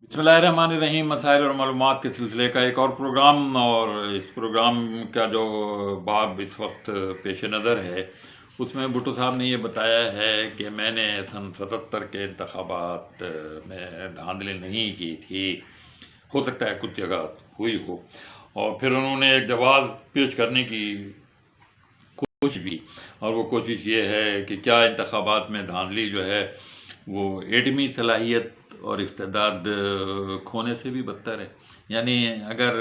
बिस्मिल्लाहिर्रहमानिर्रहीम। मसाइल और मालूमात के सिलसिले का एक और प्रोग्राम, और इस प्रोग्राम का जो बाब इस वक्त पेश नज़र है उसमें भुट्टो साहब ने ये बताया है कि मैंने सन 77 के इंतखाबात में धांधली नहीं की थी, हो सकता है कुछ जगह हुई हो। और फिर उन्होंने एक जवाब पेश करने की कोशिश भी, और वो कोशिश ये है कि क्या इंतखाबात में धांधली जो है वो एटमी सलाहियत और इस्तेदाद खोने से भी बदतर है। यानी अगर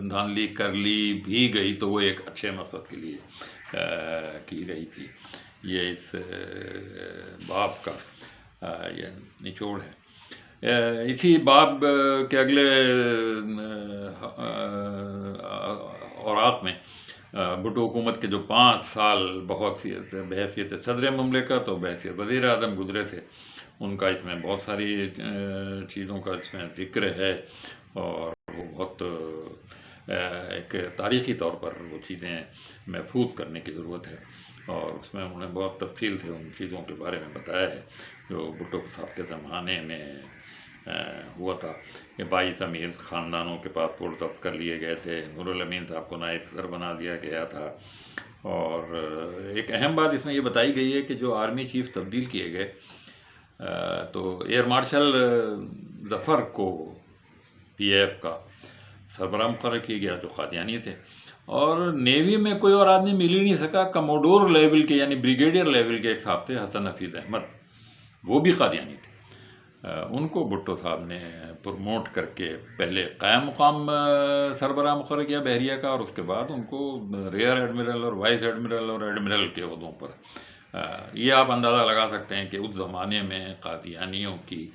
धांधली कर ली भी गई तो वो एक अच्छे मकसद के लिए की गई थी। ये इस बाब का ये निचोड़ है। इसी बाब के अगले औरात में भुट्टो हुकूमत के जो 5 साल बहैसियत सदर मुमलिकत और बहैसियत वज़ीर आज़म गुजरे थे, उनका इसमें बहुत सारी चीज़ों का इसमें ज़िक्र है, और वो बहुत एक तारीख़ी तौर पर वो चीज़ें महफूज करने की ज़रूरत है। और उसमें उन्होंने बहुत तफसील से उन चीज़ों के बारे में बताया है जो भुट्टो साहब के ज़माने में हुआ था कि 22 अमीर ख़ानदानों के पासपोर्ट जब्त कर लिए गए थे, नूरुल अमीन साहब को नायब सदर बना दिया गया था। और एक अहम बात इसमें ये बताई गई है कि जो आर्मी चीफ तब्दील किए गए, तो एयर मार्शल ज़फ़र को PAF का सरबराह मुकर्रर किया गया जो कादियानी थे, और नेवी में कोई और आदमी मिल ही नहीं सका। कमोडोर लेवल के यानी ब्रिगेडियर लेवल के एक साहब थे हसन हफीज़ अहमद, वो भी कादियानी थे। उनको भुट्टो साहब ने प्रमोट करके पहले क़ायम मुकाम सरबराह मुकर्रर किया बहरिया का, और उसके बाद उनको रेयर एडमिरल और वाइस एडमिरल और एडमिरल के ओहदों पर। ये आप अंदाज़ा लगा सकते हैं कि उस ज़माने में कादियानियों की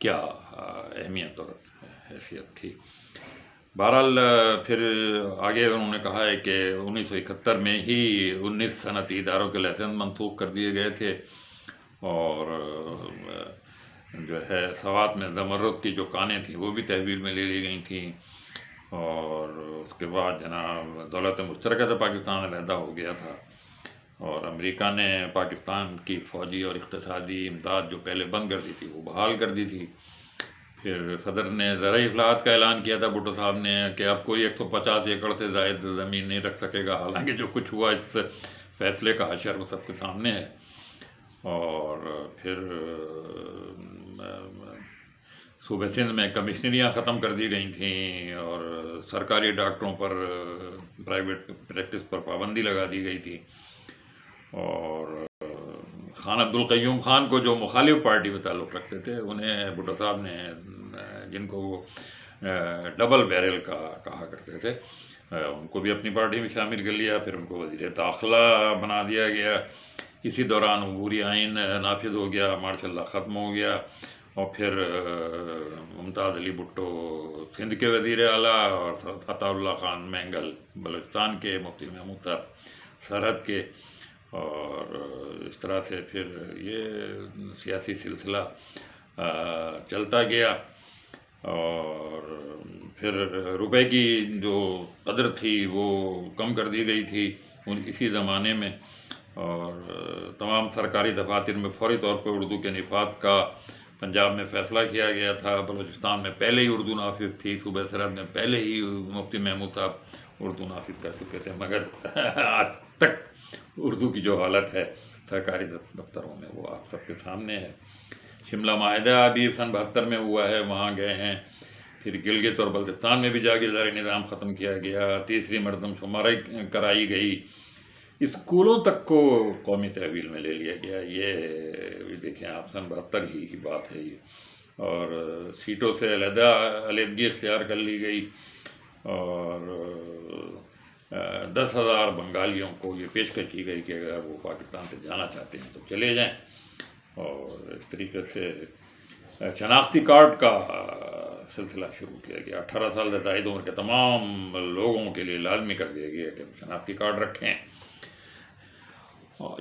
क्या अहमियत और हैसियत थी। बहरहाल फिर आगे उन्होंने कहा है कि 1971 में ही 19 सनती इदारों के लाइसेंस मनसूख कर दिए गए थे, और जो है सवात में ज़मरुद की जो कानें थी वो भी तहवील में ले ली गई थी। और उसके बाद जनाब दौलत मुश्तरका से पाकिस्तान अलहदा हो गया था, और अमेरिका ने पाकिस्तान की फ़ौजी और इक़्तिसादी इमदाद जो पहले बंद कर दी थी वो बहाल कर दी थी। फिर सदर ने ज़राई इफ़्लाहात का ऐलान किया था भुट्टो साहब ने कि अब कोई 150 एकड़ से ज़ायद ज़मीन नहीं रख सकेगा। हालांकि जो कुछ हुआ इस फैसले का हशर वो सबके सामने है। और फिर सूबे सिंध में कमिश्नरियाँ ख़त्म कर दी गई थीं, और सरकारी डॉक्टरों पर प्राइवेट प्रैक्टिस पर पाबंदी लगा दी गई थी। और खान अब्दुल क़य्यूम ख़ान को जो मुखालिफ पार्टी में ताल्लुक़ रखते थे उन्हें भुट्टो साहब ने, जिनको वो डबल बैरल का कहा करते थे, उनको भी अपनी पार्टी में शामिल कर लिया। फिर उनको वज़ीर दाखिला बना दिया गया। इसी दौरान अबूरी आइन नाफिज हो गया, मार्शल लॉ ख़त्म हो गया, और फिर मुमताज़ अली भुट्टो सिंध के वज़ीर आला, और अताउल्लाह ख़ान मैंगल बलूचिस्तान के, मुफ्ती महमूद साहब सरहद के। और इस तरह से फिर ये सियासी सिलसिला चलता गया। और फिर रुपए की जो कदर थी वो कम कर दी गई थी इसी ज़माने में, और तमाम सरकारी दफातर में फौरी तौर पर उर्दू के निफात का पंजाब में फ़ैसला किया गया था। बलूचिस्तान में पहले ही उर्दू नाफिज थी, सूबे सरहद में पहले ही मुफ्ती महमूद साहब उर्दू नाफिज कर चुके थे, मगर आज तक उर्दू की जो हालत है सरकारी दफ्तरों में वो आप सबके सामने है। शिमला माहिदा अभी सन 72 में हुआ है, वहाँ गए हैं। फिर गिलगित और बल्तिस्तान में भी जागीरदारी निज़ाम ख़त्म किया गया, तीसरी मरदमशुमारी कराई गई, स्कूलों तक को कौमी तहवील में ले लिया गया। ये भी देखें आप, सन 72 ही की बात है ये। और सीटों से अलहदगी इख्तियार कर ली गई, और 10,000 बंगालियों को ये पेशकश की गई कि अगर वो पाकिस्तान से जाना चाहते हैं तो चले जाएं। और इस तरीके से शनाख्ती कार्ड का सिलसिला शुरू किया गया। 18 साल से ज़ायद उम्र के तमाम लोगों के लिए लाजमी कर दिया गया कि शनाख्ती कार्ड रखें।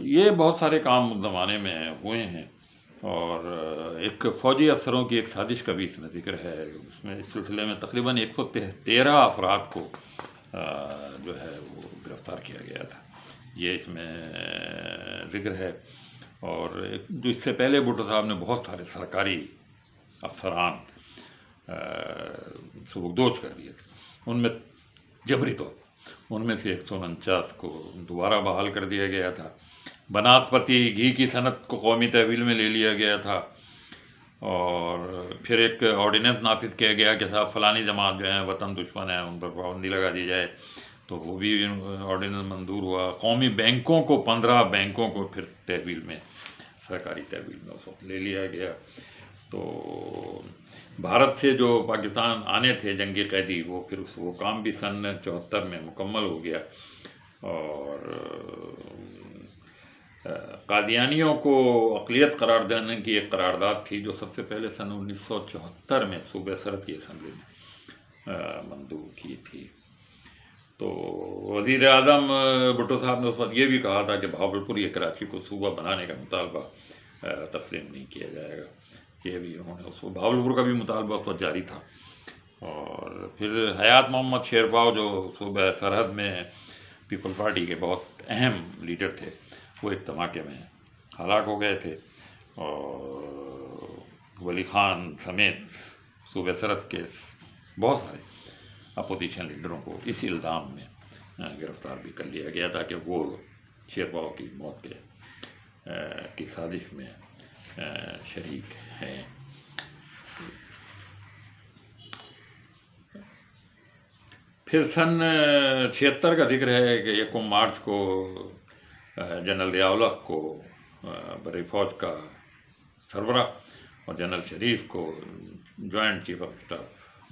ये बहुत सारे काम उस ज़माने में हुए हैं। और एक फ़ौजी अफसरों की एक साजिश का भी इसमें ज़िक्र है। उसमें इस सिलसिले में तकरीबन 113 अफराद को जो है वो गिरफ़्तार किया गया था, ये इसमें ज़िक्र है। और जो इससे पहले भुट्टो साहब ने बहुत सारे सरकारी अफसरान سبکدوش کر دیے تھے، ان میں جبری طور پر ان میں سے 149 کو دوبارہ بحال کر دیا گیا تھا۔ بناسپتی گھی کی صنعت کو قومی تحویل میں لے لیا گیا تھا، اور پھر ایک آرڈیننس نافذ کیا گیا کہ صاحب فلانی جماعت جو ہیں وطن دشمن ہیں، ان پر پابندی لگا دی جائے، تو وہ بھی آرڈیننس منظور ہوا۔ قومی بینکوں کو 15 بینکوں کو پھر تحویل میں، سرکاری تحویل میں اس وقت لے لیا گیا۔ تو بھارت سے جو پاکستان آنے تھے جنگی قیدی، وہ پھر وہ کام بھی سن 74 میں مکمل ہو گیا، اور قادیانیوں کو اقلیت قرار دینے کی ایک قرارداد تھی جو سب سے پہلے سن 1974 میں صوبہ سرحد کی اسمبلی نے منظور کی تھی۔ تو وزیر اعظم بھٹو صاحب نے اس وقت یہ بھی کہا تھا کہ بھاولپور یا کراچی کو صوبہ بنانے کا مطالبہ تسلیم نہیں کیا جائے گا، یہ بھی انہوں نے اس کو بھاولپور کا بھی مطالبہ اس وقت جاری تھا۔ اور پھر حیات محمد شیرپاؤ جو صوبہ سرحد میں پیپل پارٹی کے بہت اہم لیڈر تھے، وہ ایک دھماکے میں ہلاک ہو گئے تھے، اور ولی خان سمیت صوبہ سرحد کے بہت سارے اپوزیشن لیڈروں کو اس الزام میں گرفتار بھی کر لیا گیا تھا کہ وہ شیرپاؤ کی موت کی سازش میں شریک ہیں۔ پھر سن 76 کا ذکر ہے کہ 1 مارچ کو جنرل ضیاء الحق کو بری فوج کا سربراہ اور جنرل شریف کو جوائنٹ چیف آف اسٹاف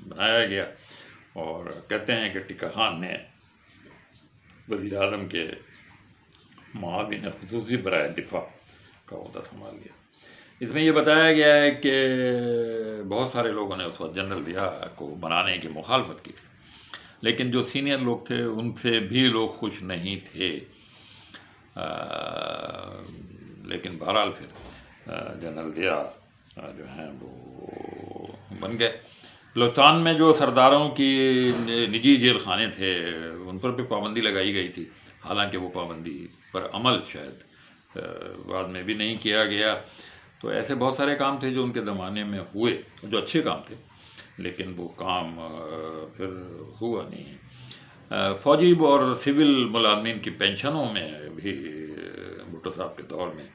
بنایا گیا، اور کہتے ہیں کہ ٹکا خان نے وزیر اعظم کے معاون خصوصی برائے دفاع کا عہدہ سنبھال لیا۔ اس میں یہ بتایا گیا ہے کہ بہت سارے لوگوں نے اس وقت جنرل ضیاء کو بنانے کی مخالفت کی تھی، لیکن جو سینئر لوگ تھے ان سے بھی لوگ خوش نہیں تھے، لیکن بہرحال پھر جنرل ضیاء جو ہیں وہ بن گئے۔ بلوچستان میں جو سرداروں کی نجی جیل خانے تھے ان پر بھی پابندی لگائی گئی تھی، حالانکہ وہ پابندی پر عمل شاید بعد میں بھی نہیں کیا گیا۔ تو ایسے بہت سارے کام تھے جو ان کے زمانے میں ہوئے، جو اچھے کام تھے، لیکن وہ کام پھر ہوا نہیں۔ فوجی اور سول ملازمین کی پینشنوں میں بھی بھٹو صاحب کے دور میں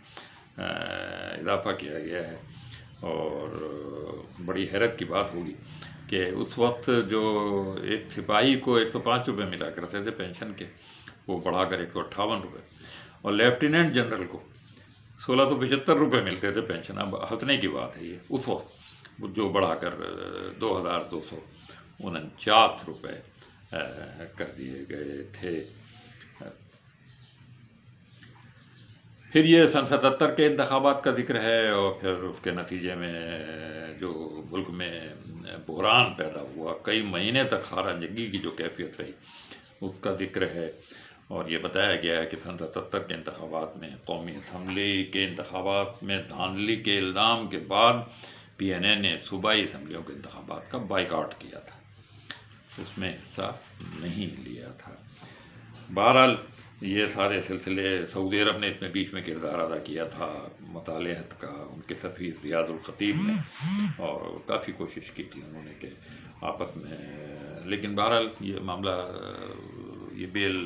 اضافہ کیا گیا ہے، اور بڑی حیرت کی بات ہوگی کہ اس وقت جو ایک سپاہی کو 105 روپے ملا کرتے تھے پینشن کے، وہ بڑھا کر 158 روپے، اور لیفٹیننٹ جنرل کو 1675 روپے ملتے تھے پینشن۔ اب ہنسنے کی بات ہے یہ، اس وقت جو بڑھا کر 2249 روپے کر دیے گئے تھے۔ پھر یہ سن 77 کے انتخابات کا ذکر ہے، اور پھر اس کے نتیجے میں جو ملک میں بحران پیدا ہوا، کئی مہینے تک خارہ جنگی کی جو کیفیت رہی، اس کا ذکر ہے۔ اور یہ بتایا گیا ہے کہ سن 77 کے انتخابات میں، قومی اسمبلی کے انتخابات میں دھاندلی کے الزام کے بعد PNA نے صوبائی اسمبلیوں کے انتخابات کا بائیکاٹ کیا تھا، اس میں حصہ نہیں لیا تھا۔ بہرحال یہ سارے سلسلے سعودی عرب نے اس میں بیچ میں کردار ادا کیا تھا، مطالعت کا، ان کے سفیر ریاض الخطیب نے، اور کافی کوشش کی تھی انہوں نے کہ آپس میں، لیکن بہرحال یہ معاملہ، یہ بیل